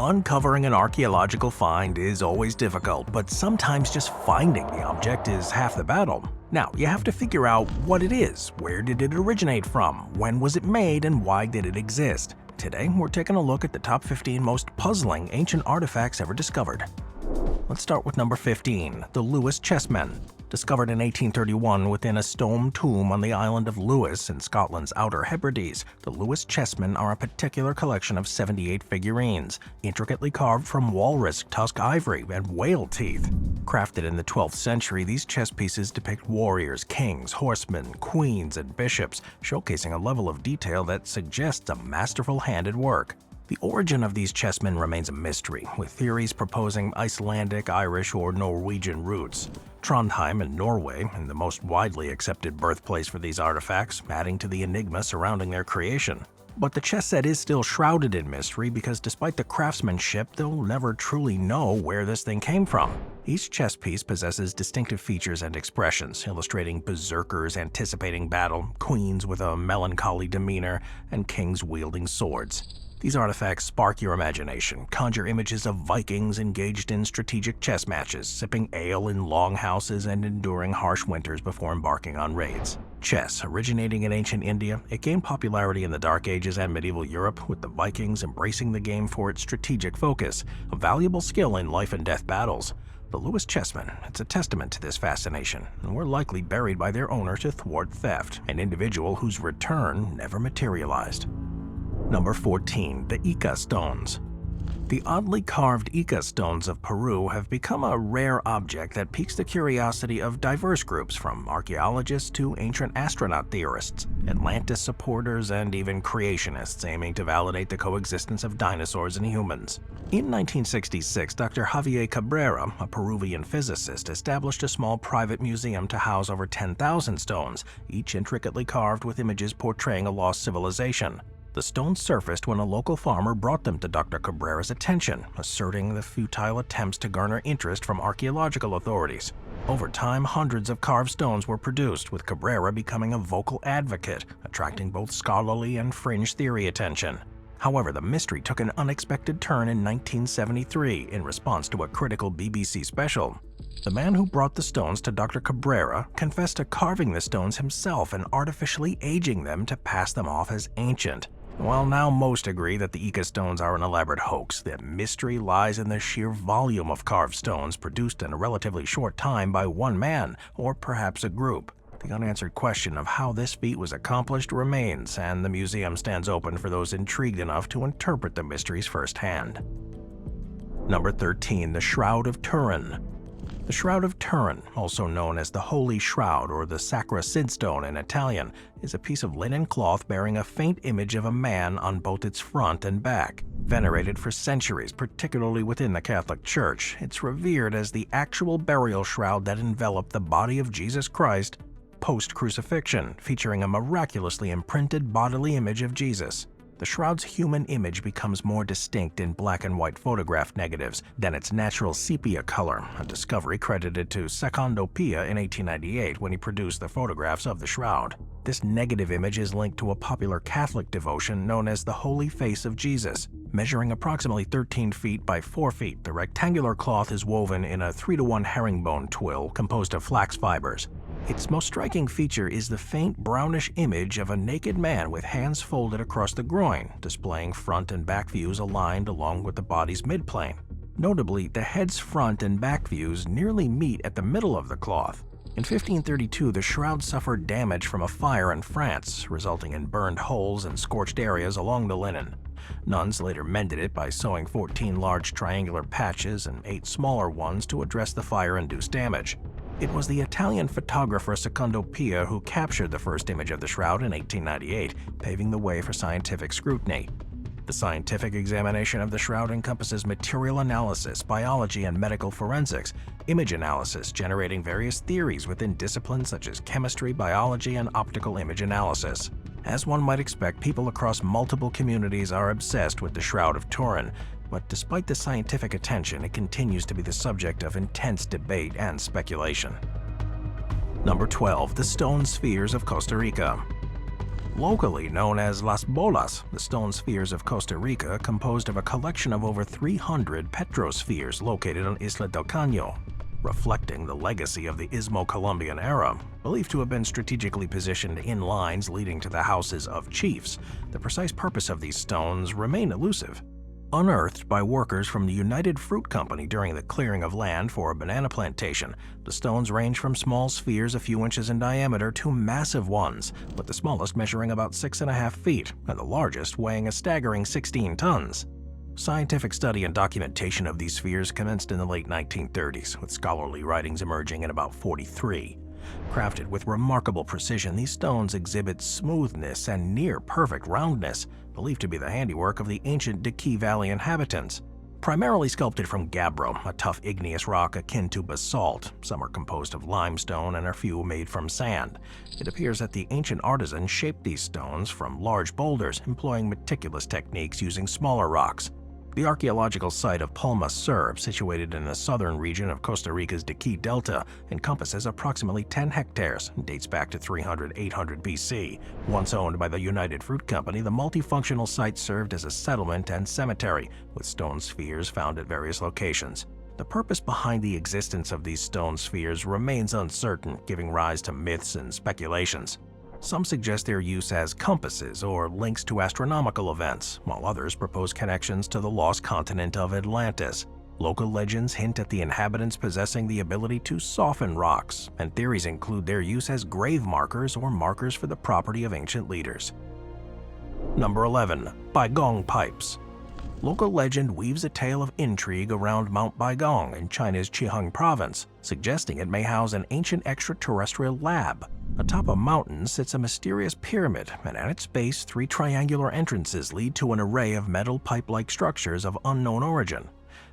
Uncovering an archaeological find is always difficult, but sometimes just finding the object is half the battle. Now, you have to figure out what it is, where did it originate from, when was it made, and why did it exist. Today, we're taking a look at the top 15 most puzzling ancient artifacts ever discovered. Let's start with number 15, the Lewis Chessmen. Discovered in 1831 within a stone tomb on the island of Lewis in Scotland's Outer Hebrides, the Lewis Chessmen are a particular collection of 78 figurines, intricately carved from walrus tusk ivory and whale teeth. Crafted in the 12th century, these chess pieces depict warriors, kings, horsemen, queens, and bishops, showcasing a level of detail that suggests a masterful hand at work. The origin of these chessmen remains a mystery, with theories proposing Icelandic, Irish, or Norwegian roots. Trondheim in Norway, and the most widely accepted birthplace for these artifacts, adding to the enigma surrounding their creation. But the chess set is still shrouded in mystery because despite the craftsmanship, they'll never truly know where this thing came from. Each chess piece possesses distinctive features and expressions, illustrating berserkers anticipating battle, queens with a melancholy demeanor, and kings wielding swords. These artifacts spark your imagination, conjure images of Vikings engaged in strategic chess matches, sipping ale in longhouses and enduring harsh winters before embarking on raids. Chess, originating in ancient India, it gained popularity in the Dark Ages and medieval Europe, with the Vikings embracing the game for its strategic focus, a valuable skill in life and death battles. The Lewis Chessmen, it's a testament to this fascination, and were likely buried by their owner to thwart theft, an individual whose return never materialized. Number 14, the Eka Stones. The oddly carved Eka Stones of Peru have become a rare object that piques the curiosity of diverse groups, from archaeologists to ancient astronaut theorists, Atlantis supporters, and even creationists aiming to validate the coexistence of dinosaurs and humans. In 1966, Dr. Javier Cabrera, a Peruvian physicist, established a small private museum to house over 10,000 stones, each intricately carved with images portraying a lost civilization. The stones surfaced when a local farmer brought them to Dr. Cabrera's attention, asserting the futile attempts to garner interest from archaeological authorities. Over time, hundreds of carved stones were produced, with Cabrera becoming a vocal advocate, attracting both scholarly and fringe theory attention. However, the mystery took an unexpected turn in 1973 in response to a critical BBC special. The man who brought the stones to Dr. Cabrera confessed to carving the stones himself and artificially aging them to pass them off as ancient. While now most agree that the Eka stones are an elaborate hoax, the mystery lies in the sheer volume of carved stones produced in a relatively short time by one man, or perhaps a group. The unanswered question of how this feat was accomplished remains, and the museum stands open for those intrigued enough to interpret the mysteries firsthand. Number 13, the Shroud of Turin. The Shroud of Turin, also known as the Holy Shroud or the Sakara Bird in Italian, is a piece of linen cloth bearing a faint image of a man on both its front and back. Venerated for centuries, particularly within the Catholic Church, it's revered as the actual burial shroud that enveloped the body of Jesus Christ post-crucifixion, featuring a miraculously imprinted bodily image of Jesus. The shroud's human image becomes more distinct in black and white photograph negatives than its natural sepia color, a discovery credited to Secondo Pia in 1898 when he produced the photographs of the shroud. This negative image is linked to a popular Catholic devotion known as the Holy Face of Jesus. Measuring approximately 13 feet by 4 feet, the rectangular cloth is woven in a 3-to-1 herringbone twill composed of flax fibers. Its most striking feature is the faint brownish image of a naked man with hands folded across the groin, displaying front and back views aligned along with the body's midplane. Notably, the head's front and back views nearly meet at the middle of the cloth. In 1532, the shroud suffered damage from a fire in France, resulting in burned holes and scorched areas along the linen. Nuns later mended it by sewing 14 large triangular patches and 8 smaller ones to address the fire-induced damage. It was the Italian photographer Secondo Pia who captured the first image of the shroud in 1898, paving the way for scientific scrutiny. The scientific examination of the shroud encompasses material analysis, biology, and medical forensics, image analysis generating various theories within disciplines such as chemistry, biology, and optical image analysis. As one might expect, people across multiple communities are obsessed with the Shroud of Turin, but despite the scientific attention, it continues to be the subject of intense debate and speculation. Number 12. The Stone Spheres of Costa Rica. Locally known as Las Bolas, the stone spheres of Costa Rica composed of a collection of over 300 petrospheres located on Isla del Caño, reflecting the legacy of the Istmo-Colombian era, believed to have been strategically positioned in lines leading to the houses of chiefs. The precise purpose of these stones remain elusive. Unearthed by workers from the United Fruit Company during the clearing of land for a banana plantation, the stones range from small spheres a few inches in diameter to massive ones, with the smallest measuring about 6.5 feet and the largest weighing a staggering 16 tons. Scientific study and documentation of these spheres commenced in the late 1930s, with scholarly writings emerging in about 43. Crafted with remarkable precision, these stones exhibit smoothness and near-perfect roundness, believed to be the handiwork of the ancient Diki Valley inhabitants. Primarily sculpted from gabbro, a tough igneous rock akin to basalt, some are composed of limestone and a few made from sand. It appears that the ancient artisans shaped these stones from large boulders, employing meticulous techniques using smaller rocks. The archaeological site of Palma Sur, situated in the southern region of Costa Rica's Diki Delta, encompasses approximately 10 hectares and dates back to 300–800 BC. Once owned by the United Fruit Company, the multifunctional site served as a settlement and cemetery, with stone spheres found at various locations. The purpose behind the existence of these stone spheres remains uncertain, giving rise to myths and speculations. Some suggest their use as compasses or links to astronomical events, while others propose connections to the lost continent of Atlantis. Local legends hint at the inhabitants possessing the ability to soften rocks, and theories include their use as grave markers or markers for the property of ancient leaders. Number 11. Byong Pipes. Local legend weaves a tale of intrigue around Mount Byong in China's Zhejiang province, suggesting it may house an ancient extraterrestrial lab. Atop a mountain sits a mysterious pyramid, and at its base, 3 triangular entrances lead to an array of metal pipe-like structures of unknown origin.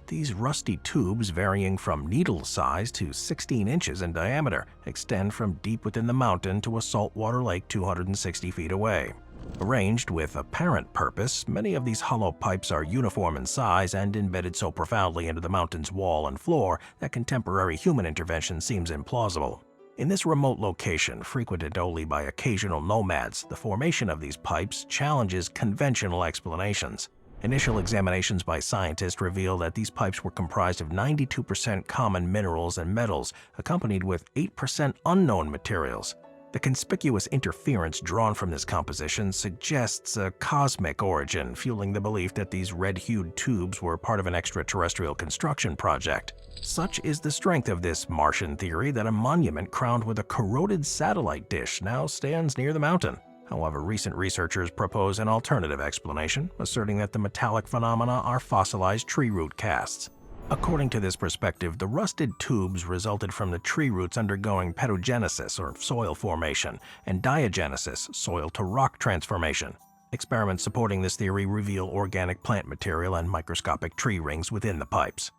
These rusty tubes, varying from needle size to 16 inches in diameter, extend from deep within the mountain to a saltwater lake 260 feet away. Arranged with apparent purpose, many of these hollow pipes are uniform in size and embedded so profoundly into the mountain's wall and floor that contemporary human intervention seems implausible. In this remote location, frequented only by occasional nomads, the formation of these pipes challenges conventional explanations. Initial examinations by scientists reveal that these pipes were comprised of 92% common minerals and metals, accompanied with 8% unknown materials. The conspicuous interference drawn from this composition suggests a cosmic origin, fueling the belief that these red-hued tubes were part of an extraterrestrial construction project. Such is the strength of this Martian theory that a monument crowned with a corroded satellite dish now stands near the mountain. However, recent researchers propose an alternative explanation, asserting that the metallic phenomena are fossilized tree root casts. According to this perspective, the rusted tubes resulted from the tree roots undergoing pedogenesis, or soil formation, and diagenesis, soil-to-rock transformation. Experiments supporting this theory reveal organic plant material and microscopic tree rings within the pipes.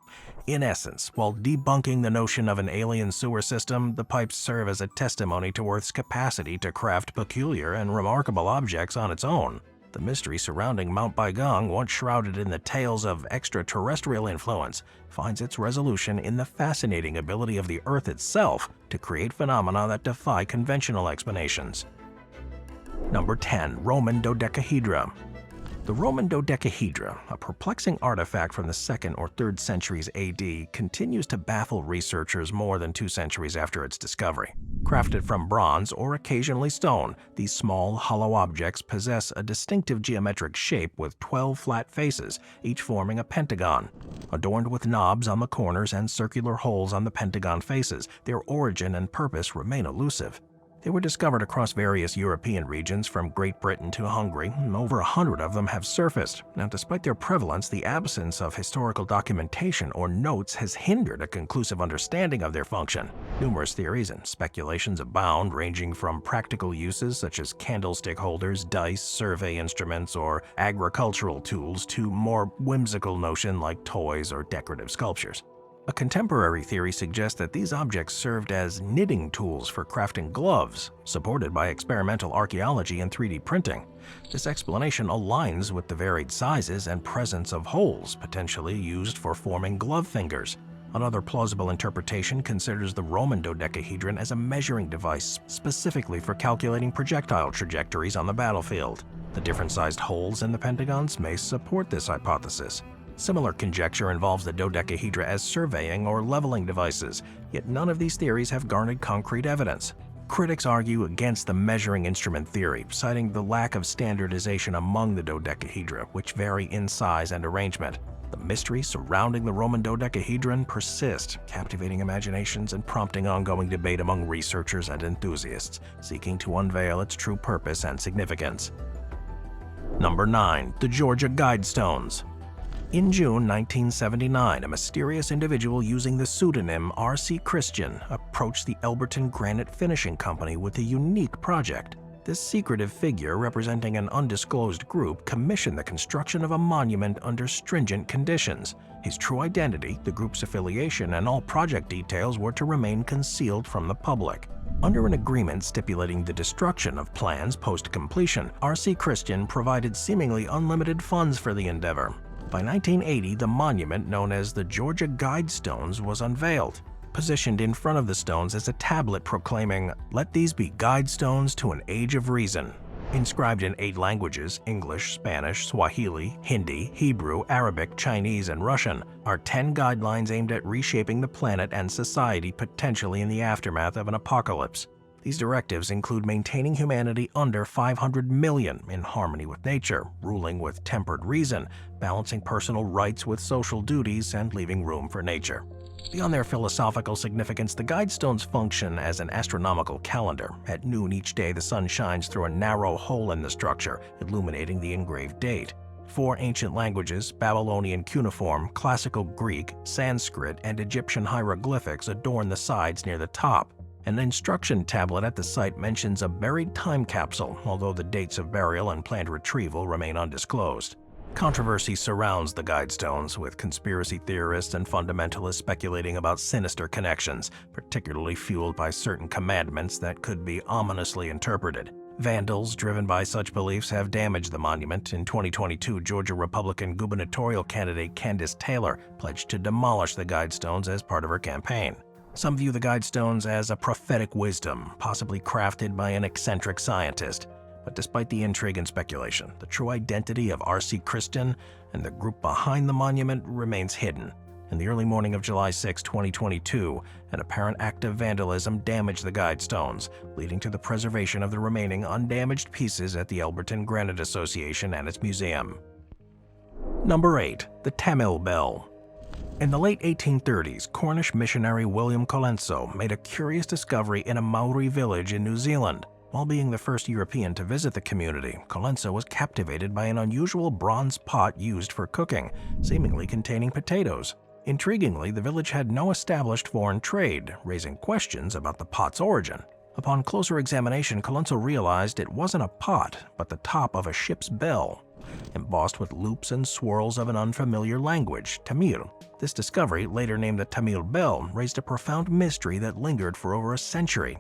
In essence, while debunking the notion of an alien sewer system, the pipes serve as a testimony to Earth's capacity to craft peculiar and remarkable objects on its own. The mystery surrounding Mount Byong, once shrouded in the tales of extraterrestrial influence, finds its resolution in the fascinating ability of the Earth itself to create phenomena that defy conventional explanations. Number 10. Roman Dodecahedra. The Roman Dodecahedra, a perplexing artifact from the 2nd or 3rd centuries AD, continues to baffle researchers more than 2 centuries after its discovery. Crafted from bronze or occasionally stone, these small, hollow objects possess a distinctive geometric shape with 12 flat faces, each forming a pentagon. Adorned with knobs on the corners and circular holes on the pentagon faces, their origin and purpose remain elusive. They were discovered across various European regions from Great Britain to Hungary, and over 100 of them have surfaced. Now, despite their prevalence, the absence of historical documentation or notes has hindered a conclusive understanding of their function. Numerous theories and speculations abound, ranging from practical uses such as candlestick holders, dice, survey instruments, or agricultural tools to more whimsical notions like toys or decorative sculptures. A contemporary theory suggests that these objects served as knitting tools for crafting gloves, supported by experimental archaeology and 3D printing. This explanation aligns with the varied sizes and presence of holes potentially used for forming glove fingers. Another plausible interpretation considers the Roman dodecahedron as a measuring device specifically for calculating projectile trajectories on the battlefield. The different-sized holes in the pentagons may support this hypothesis. Similar conjecture involves the dodecahedra as surveying or leveling devices, yet none of these theories have garnered concrete evidence. Critics argue against the measuring instrument theory, citing the lack of standardization among the dodecahedra, which vary in size and arrangement. The mystery surrounding the Roman dodecahedron persists, captivating imaginations and prompting ongoing debate among researchers and enthusiasts, seeking to unveil its true purpose and significance. Number 9. The Georgia Guidestones. In June 1979, a mysterious individual using the pseudonym R.C. Christian approached the Elberton Granite Finishing Company with a unique project. This secretive figure, representing an undisclosed group, commissioned the construction of a monument under stringent conditions. His true identity, the group's affiliation, and all project details were to remain concealed from the public. Under an agreement stipulating the destruction of plans post-completion, R.C. Christian provided seemingly unlimited funds for the endeavor. By 1980, the monument, known as the Georgia Guidestones, was unveiled. Positioned in front of the stones as a tablet proclaiming, "Let these be guidestones to an age of reason." Inscribed in 8 languages, English, Spanish, Swahili, Hindi, Hebrew, Arabic, Chinese, and Russian, are 10 guidelines aimed at reshaping the planet and society potentially in the aftermath of an apocalypse. These directives include maintaining humanity under 500 million in harmony with nature, ruling with tempered reason, balancing personal rights with social duties, and leaving room for nature. Beyond their philosophical significance, the Guidestones function as an astronomical calendar. At noon each day, the sun shines through a narrow hole in the structure, illuminating the engraved date. 4 ancient languages, Babylonian cuneiform, Classical Greek, Sanskrit, and Egyptian hieroglyphics adorn the sides near the top. An instruction tablet at the site mentions a buried time capsule, although the dates of burial and planned retrieval remain undisclosed. Controversy surrounds the Guidestones, with conspiracy theorists and fundamentalists speculating about sinister connections, particularly fueled by certain commandments that could be ominously interpreted. Vandals driven by such beliefs have damaged the monument. In 2022, Georgia Republican gubernatorial candidate Candace Taylor pledged to demolish the Guidestones as part of her campaign. Some view the Guidestones as a prophetic wisdom, possibly crafted by an eccentric scientist. But despite the intrigue and speculation, the true identity of R.C. Christian and the group behind the monument remains hidden. In the early morning of July 6, 2022, an apparent act of vandalism damaged the Guidestones, leading to the preservation of the remaining undamaged pieces at the Elberton Granite Association and its museum. Number 8. The Tamil Bell. In the late 1830s, Cornish missionary William Colenso made a curious discovery in a Maori village in New Zealand. While being the first European to visit the community, Colenso was captivated by an unusual bronze pot used for cooking, seemingly containing potatoes. Intriguingly, the village had no established foreign trade, raising questions about the pot's origin. Upon closer examination, Colenso realized it wasn't a pot, but the top of a ship's bell, embossed with loops and swirls of an unfamiliar language, Tamil. This discovery, later named the Tamil Bell, raised a profound mystery that lingered for over a century.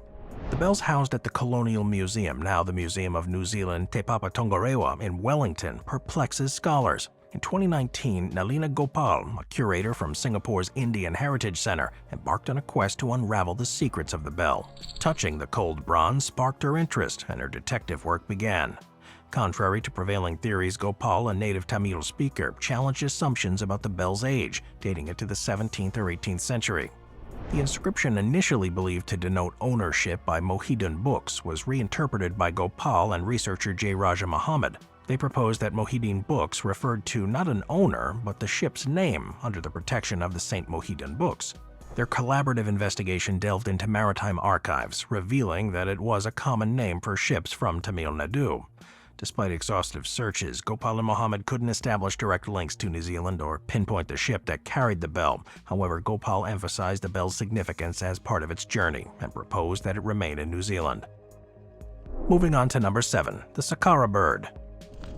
The bell's housed at the Colonial Museum, now the Museum of New Zealand Te Papa Tongarewa in Wellington, perplexes scholars. In 2019, Nalina Gopal, a curator from Singapore's Indian Heritage Center, embarked on a quest to unravel the secrets of the bell. Touching the cold bronze sparked her interest, and her detective work began. Contrary to prevailing theories, Gopal, a native Tamil speaker, challenged assumptions about the bell's age, dating it to the 17th or 18th century. The inscription, initially believed to denote ownership by Mohidan books, was reinterpreted by Gopal and researcher J. Raja Muhammad. They proposed that Mohidan books referred to not an owner, but the ship's name under the protection of the St. Mohidan books. Their collaborative investigation delved into maritime archives, revealing that it was a common name for ships from Tamil Nadu. Despite exhaustive searches, Gopal and Muhammad couldn't establish direct links to New Zealand or pinpoint the ship that carried the bell. However, Gopal emphasized the bell's significance as part of its journey and proposed that it remain in New Zealand. Moving on to number 7, the Sakara Bird.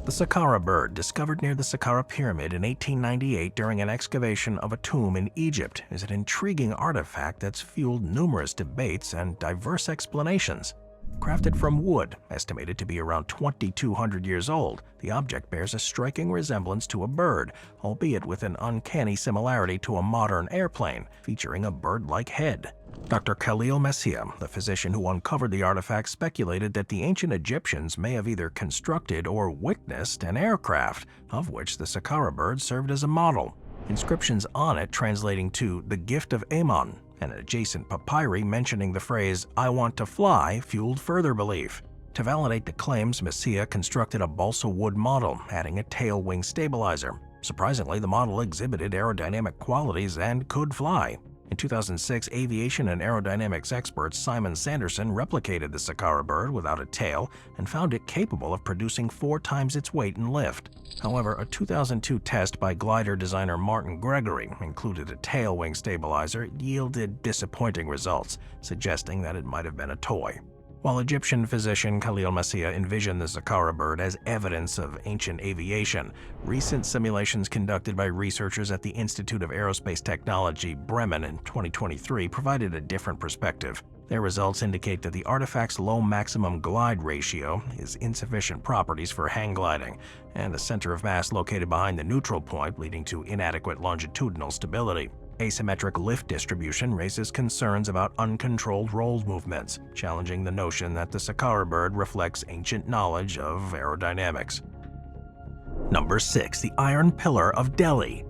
The Sakara Bird, discovered near the Sakara Pyramid in 1898 during an excavation of a tomb in Egypt, is an intriguing artifact that's fueled numerous debates and diverse explanations. Crafted from wood, estimated to be around 2,200 years old, the object bears a striking resemblance to a bird, albeit with an uncanny similarity to a modern airplane, featuring a bird-like head. Dr. Khalil Messiah, the physician who uncovered the artifact, speculated that the ancient Egyptians may have either constructed or witnessed an aircraft, of which the Sakara Bird served as a model. Inscriptions on it translating to "the gift of Haman" and adjacent papyri mentioning the phrase "I want to fly" fueled further belief. To validate the claims, Messiah constructed a balsa wood model, adding a tail wing stabilizer. Surprisingly, the model exhibited aerodynamic qualities and could fly. In 2006, aviation and aerodynamics expert Simon Sanderson replicated the Sakara Bird without a tail and found it capable of producing 4 times its weight in lift. However, a 2002 test by glider designer Martin Gregory included a tail wing stabilizer yielded disappointing results, suggesting that it might have been a toy. While Egyptian physician Khalil Messiah envisioned the Sakara Bird as evidence of ancient aviation, recent simulations conducted by researchers at the Institute of Aerospace Technology, Bremen, in 2023 provided a different perspective. Their results indicate that the artifact's low maximum glide ratio is insufficient properties for hang gliding, and a center of mass located behind the neutral point, leading to inadequate longitudinal stability. Asymmetric lift distribution raises concerns about uncontrolled roll movements, challenging the notion that the Sakara Bird reflects ancient knowledge of aerodynamics. Number 6. The Iron Pillar of Delhi.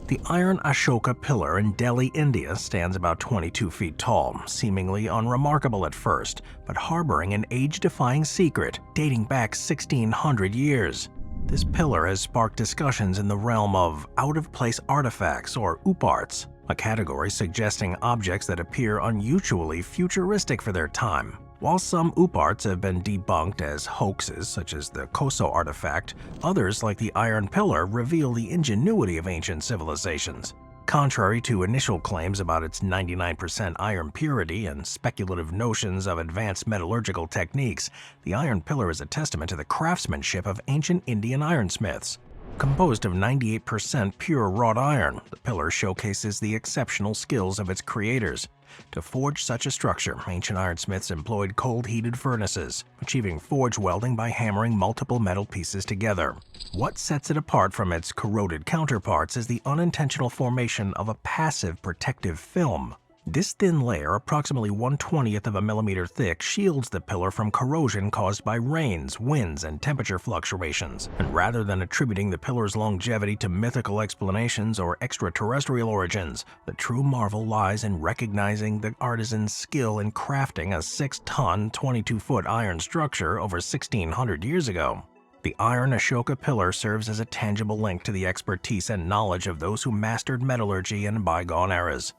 The Iron Ashoka Pillar in Delhi, India stands about 22 feet tall, seemingly unremarkable at first, but harboring an age-defying secret dating back 1,600 years. This pillar has sparked discussions in the realm of out-of-place artifacts or uparts, a category suggesting objects that appear unusually futuristic for their time. While some uparts have been debunked as hoaxes, such as the Costa artifact, others, like the Iron Pillar, reveal the ingenuity of ancient civilizations. Contrary to initial claims about its 99% iron purity and speculative notions of advanced metallurgical techniques, the Iron Pillar is a testament to the craftsmanship of ancient Indian ironsmiths. Composed of 98% pure wrought iron, the pillar showcases the exceptional skills of its creators. To forge such a structure, ancient ironsmiths employed cold-heated furnaces, achieving forge welding by hammering multiple metal pieces together. What sets it apart from its corroded counterparts is the unintentional formation of a passive protective film. This thin layer, approximately 1/20th of a millimeter thick, shields the pillar from corrosion caused by rains, winds, and temperature fluctuations. And rather than attributing the pillar's longevity to mythical explanations or extraterrestrial origins, the true marvel lies in recognizing the artisan's skill in crafting a 6-ton, 22-foot iron structure over 1,600 years ago. The Iron Ashoka Pillar serves as a tangible link to the expertise and knowledge of those who mastered metallurgy in bygone eras.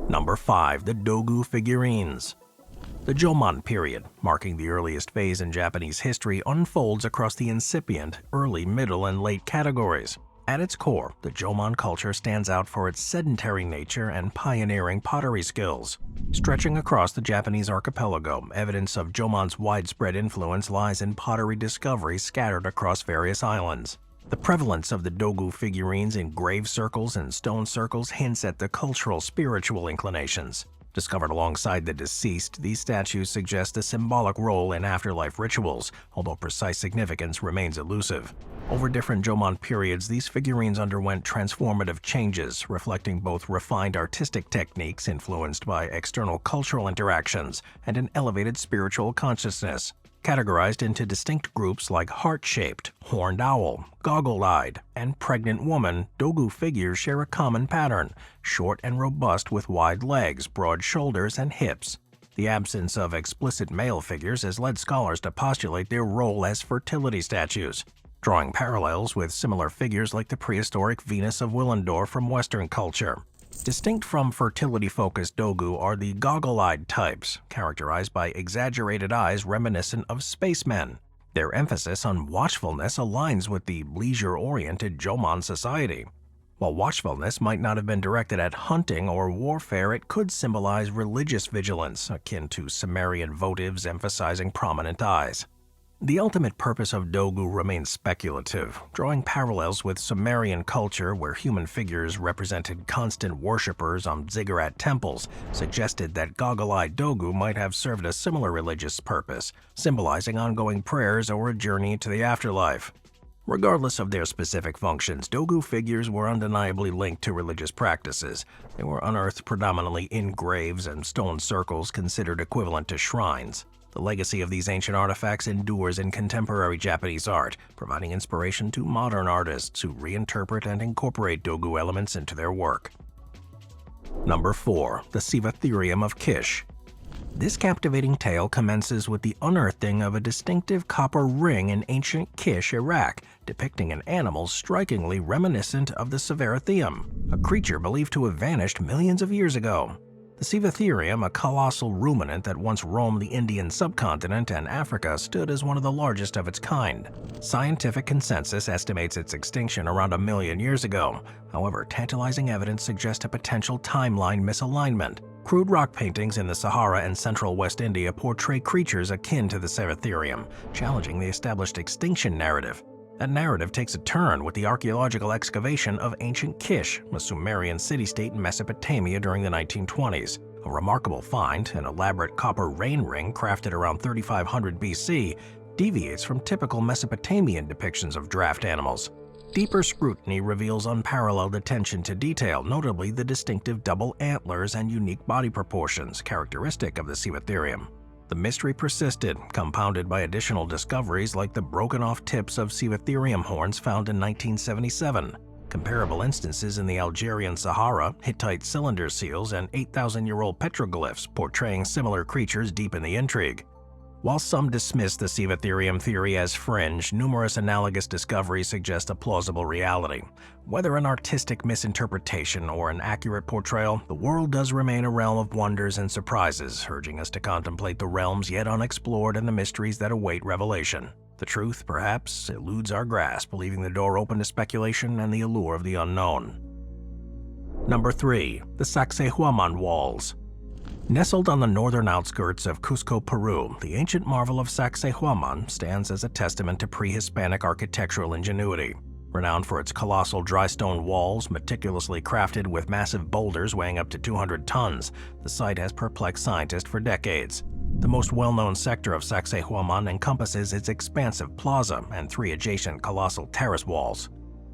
Number 5. The Dogu Figurines. The Jomon period, marking the earliest phase in Japanese history, unfolds across the incipient, early, middle, and late categories. At its core, the Jomon culture stands out for its sedentary nature and pioneering pottery skills. Stretching across the Japanese archipelago, evidence of Jomon's widespread influence lies in pottery discoveries scattered across various islands. The prevalence of the Dogu figurines in grave circles and stone circles hints at the cultural spiritual inclinations. Discovered alongside the deceased, these statues suggest a symbolic role in afterlife rituals, although precise significance remains elusive. Over different Jomon periods, these figurines underwent transformative changes, reflecting both refined artistic techniques influenced by external cultural interactions and an elevated spiritual consciousness. Categorized into distinct groups like heart-shaped, horned owl, goggle-eyed, and pregnant woman, Dogu figures share a common pattern: short and robust with wide legs, broad shoulders, and hips. The absence of explicit male figures has led scholars to postulate their role as fertility statues, drawing parallels with similar figures like the prehistoric Venus of Willendorf from Western culture. Distinct from fertility-focused Dogu are the goggle-eyed types, characterized by exaggerated eyes reminiscent of spacemen. Their emphasis on watchfulness aligns with the leisure-oriented Jomon society. While watchfulness might not have been directed at hunting or warfare, it could symbolize religious vigilance, akin to Sumerian votives emphasizing prominent eyes. The ultimate purpose of Dogu remains speculative, drawing parallels with Sumerian culture where human figures represented constant worshippers on ziggurat temples suggested that goggle-eyed Dogu might have served a similar religious purpose, symbolizing ongoing prayers or a journey to the afterlife. Regardless of their specific functions, Dogu figures were undeniably linked to religious practices. They were unearthed predominantly in graves and stone circles considered equivalent to shrines. The legacy of these ancient artifacts endures in contemporary Japanese art, providing inspiration to modern artists who reinterpret and incorporate Dogu elements into their work. Number 4. The Cium of Kish. This captivating tale commences with the unearthing of a distinctive copper ring in ancient Kish, Iraq, depicting an animal strikingly reminiscent of the Cium, a creature believed to have vanished millions of years ago. The Cium, a colossal ruminant that once roamed the Indian subcontinent and Africa, stood as one of the largest of its kind. Scientific consensus estimates its extinction around 1 million years ago. However, tantalizing evidence suggests a potential timeline misalignment. Crude rock paintings in the Sahara and central West India portray creatures akin to the Cium, challenging the established extinction narrative. That narrative takes a turn with the archaeological excavation of ancient Kish, a Sumerian city-state in Mesopotamia during the 1920s. A remarkable find, an elaborate copper rain ring crafted around 3500 BC, deviates from typical Mesopotamian depictions of draft animals. Deeper scrutiny reveals unparalleled attention to detail, notably the distinctive double antlers and unique body proportions characteristic of the Cium. The mystery persisted, compounded by additional discoveries like the broken-off tips of Cium horns found in 1977. Comparable instances in the Algerian Sahara, Hittite cylinder seals, and 8,000-year-old petroglyphs portraying similar creatures deepen the intrigue. While some dismiss the Cium theory as fringe, numerous analogous discoveries suggest a plausible reality. Whether an artistic misinterpretation or an accurate portrayal, the world does remain a realm of wonders and surprises, urging us to contemplate the realms yet unexplored and the mysteries that await revelation. The truth, perhaps, eludes our grasp, leaving the door open to speculation and the allure of the unknown. Number 3. The Sacsayhuaman Walls. Nestled on the northern outskirts of Cusco, Peru, the ancient marvel of Sacsayhuaman stands as a testament to pre-Hispanic architectural ingenuity. Renowned for its colossal dry stone walls, meticulously crafted with massive boulders weighing up to 200 tons, the site has perplexed scientists for decades. The most well-known sector of Sacsayhuaman encompasses its expansive plaza and 3 adjacent colossal terrace walls.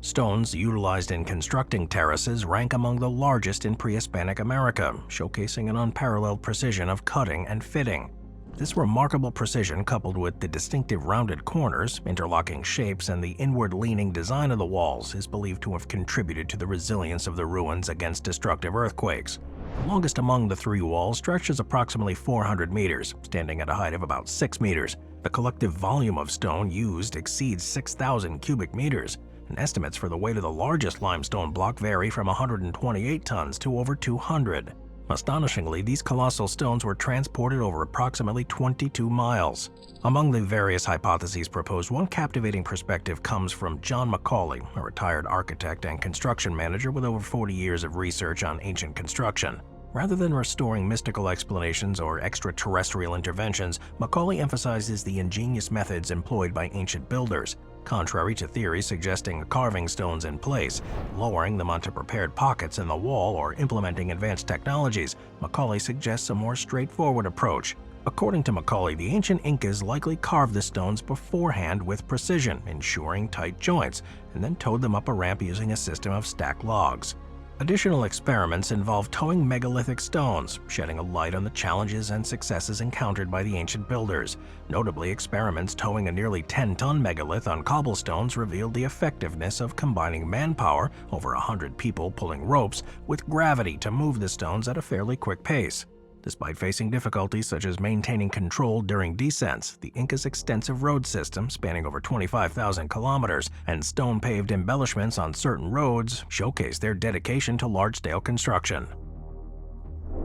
Stones utilized in constructing terraces rank among the largest in pre-Hispanic America, showcasing an unparalleled precision of cutting and fitting. This remarkable precision, coupled with the distinctive rounded corners, interlocking shapes, and the inward-leaning design of the walls, is believed to have contributed to the resilience of the ruins against destructive earthquakes. The longest among the 3 walls stretches approximately 400 meters, standing at a height of about 6 meters. The collective volume of stone used exceeds 6,000 cubic meters, and estimates for the weight of the largest limestone block vary from 128 tons to over 200. Astonishingly, these colossal stones were transported over approximately 22 miles. Among the various hypotheses proposed, one captivating perspective comes from John Macaulay, a retired architect and construction manager with over 40 years of research on ancient construction. Rather than restoring mystical explanations or extraterrestrial interventions, Macaulay emphasizes the ingenious methods employed by ancient builders. Contrary to theories suggesting carving stones in place, lowering them onto prepared pockets in the wall, or implementing advanced technologies, Macaulay suggests a more straightforward approach. According to Macaulay, the ancient Incas likely carved the stones beforehand with precision, ensuring tight joints, and then towed them up a ramp using a system of stacked logs. Additional experiments involve towing megalithic stones, shedding a light on the challenges and successes encountered by the ancient builders. Notably, experiments towing a nearly 10-ton megalith on cobblestones revealed the effectiveness of combining manpower, over 100 people pulling ropes, with gravity to move the stones at a fairly quick pace. Despite facing difficulties such as maintaining control during descents, the Incas' extensive road system, spanning over 25,000 kilometers, and stone-paved embellishments on certain roads showcase their dedication to large-scale construction.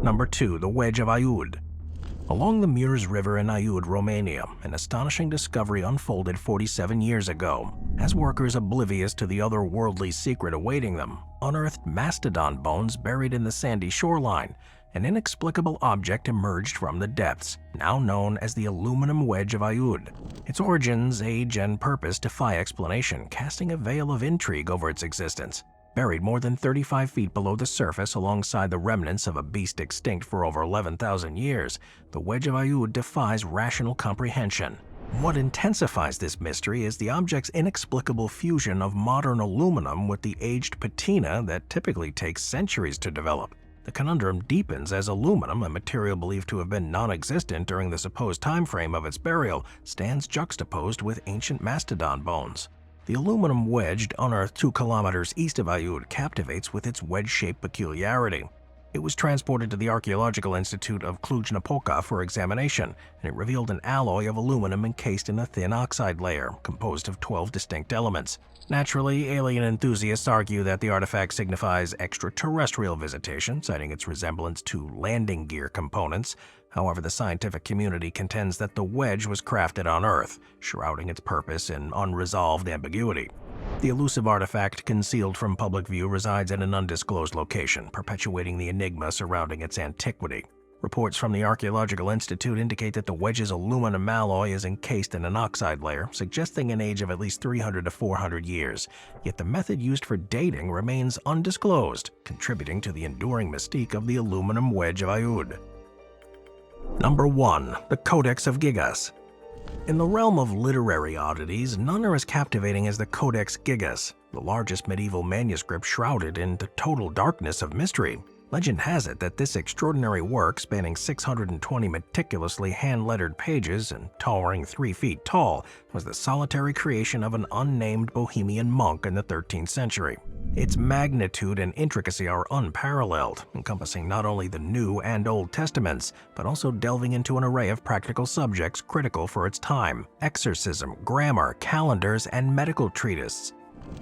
Number 2. The Wedge of Auyu. Along the Mureș River in Aiud, Romania, an astonishing discovery unfolded 47 years ago. As workers oblivious to the otherworldly secret awaiting them, unearthed mastodon bones buried in the sandy shoreline. an inexplicable object emerged from the depths, now known as the aluminum Wedge of Auyu. Its origins, age, and purpose defy explanation, casting a veil of intrigue over its existence. Buried more than 35 feet below the surface alongside the remnants of a beast extinct for over 11,000 years, the Wedge of Auyu defies rational comprehension. What intensifies this mystery is the object's inexplicable fusion of modern aluminum with the aged patina that typically takes centuries to develop. The conundrum deepens as aluminum, a material believed to have been non-existent during the supposed time frame of its burial, stands juxtaposed with ancient mastodon bones. The aluminum wedge, unearthed 2 kilometers east of Auyu, captivates with its wedge-shaped peculiarity. It was transported to the Archaeological Institute of Cluj-Napoca for examination, and it revealed an alloy of aluminum encased in a thin oxide layer, composed of 12 distinct elements. Naturally, alien enthusiasts argue that the artifact signifies extraterrestrial visitation, citing its resemblance to landing gear components. However, the scientific community contends that the wedge was crafted on Earth, shrouding its purpose in unresolved ambiguity. The elusive artifact, concealed from public view, resides at an undisclosed location, perpetuating the enigma surrounding its antiquity. Reports from the Archaeological Institute indicate that the wedge's aluminum alloy is encased in an oxide layer, suggesting an age of at least 300 to 400 years. Yet the method used for dating remains undisclosed, contributing to the enduring mystique of the aluminum Wedge of Auyu. Number 1. The Codex of Gigas. In the realm of literary oddities, none are as captivating as the Codex Gigas, the largest medieval manuscript shrouded in the total darkness of mystery. Legend has it that this extraordinary work, spanning 620 meticulously hand-lettered pages and towering 3 feet tall, was the solitary creation of an unnamed Bohemian monk in the 13th century. Its magnitude and intricacy are unparalleled, encompassing not only the New and Old Testaments, but also delving into an array of practical subjects critical for its time: exorcism, grammar, calendars, and medical treatises.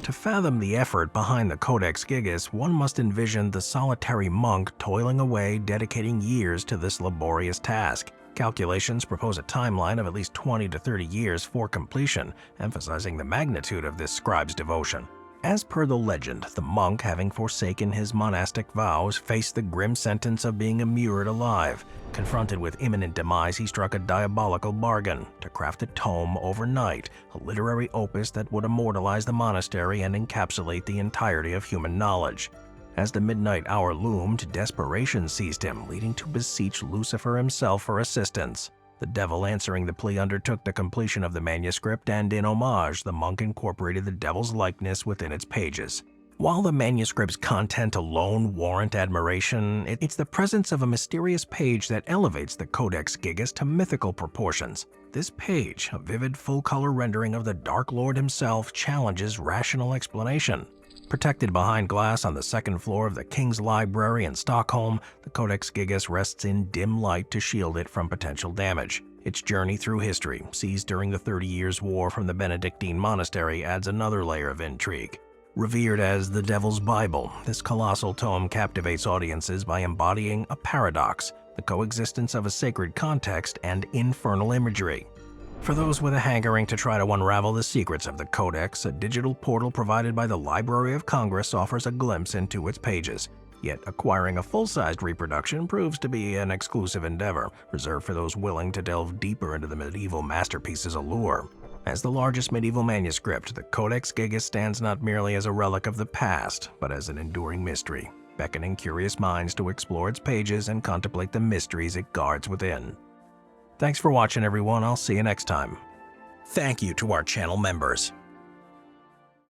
To fathom the effort behind the Codex Gigas, one must envision the solitary monk toiling away, dedicating years to this laborious task. Calculations propose a timeline of at least 20 to 30 years for completion, emphasizing the magnitude of this scribe's devotion. As per the legend, the monk, having forsaken his monastic vows, faced the grim sentence of being immured alive. Confronted with imminent demise, he struck a diabolical bargain to craft a tome overnight, a literary opus that would immortalize the monastery and encapsulate the entirety of human knowledge. As the midnight hour loomed, desperation seized him, leading to beseech Lucifer himself for assistance. The devil, answering the plea, undertook the completion of the manuscript, and in homage, the monk incorporated the devil's likeness within its pages. While the manuscript's content alone warrant admiration, it's the presence of a mysterious page that elevates the Codex Gigas to mythical proportions. This page, a vivid full-color rendering of the Dark Lord himself, challenges rational explanation. Protected behind glass on the 2nd floor of the King's Library in Stockholm, the Codex Gigas rests in dim light to shield it from potential damage. Its journey through history, seized during the 30 Years' War from the Benedictine monastery, adds another layer of intrigue. Revered as the Devil's Bible, this colossal tome captivates audiences by embodying a paradox: the coexistence of a sacred context and infernal imagery. For those with a hankering to try to unravel the secrets of the Codex, a digital portal provided by the Library of Congress offers a glimpse into its pages. Yet acquiring a full-sized reproduction proves to be an exclusive endeavor, reserved for those willing to delve deeper into the medieval masterpiece's allure. As the largest medieval manuscript, the Codex Gigas stands not merely as a relic of the past, but as an enduring mystery, beckoning curious minds to explore its pages and contemplate the mysteries it guards within. Thanks for watching, everyone. I'll see you next time. Thank you to our channel members.